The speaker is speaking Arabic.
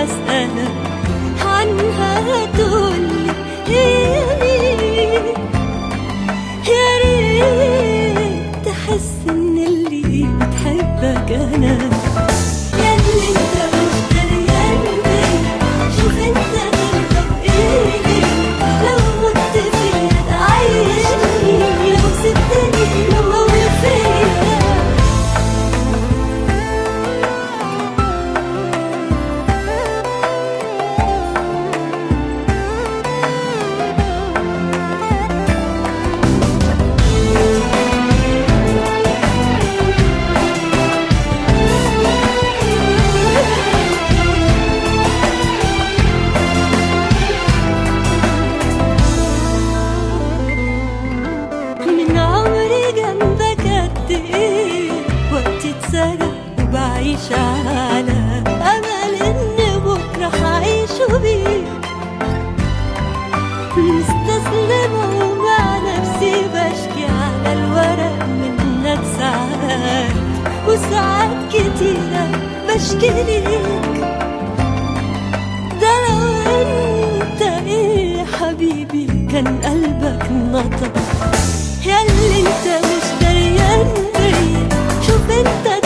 واسألك عنها تقولي هي مين. يا ريت تحس ان اللي بتحبك انا. ياللي انت مش دريان بيا، شوف انت ترضى بايه. لو مت فيا تعيشني، لو سبتني موت فيا. من عمري جنبك قد ايه، وقتي اتسرق وبعيش على امل ان بكره هعيشه بيك. مستسلمة ومع نفسي بشكي على الورق منك ساعات، وساعات كتيرة بشكي ليك. ده لو انت ايه يا حبيبي كان قلبك نطق. ياللي انت مش دريان بيا، شوف انت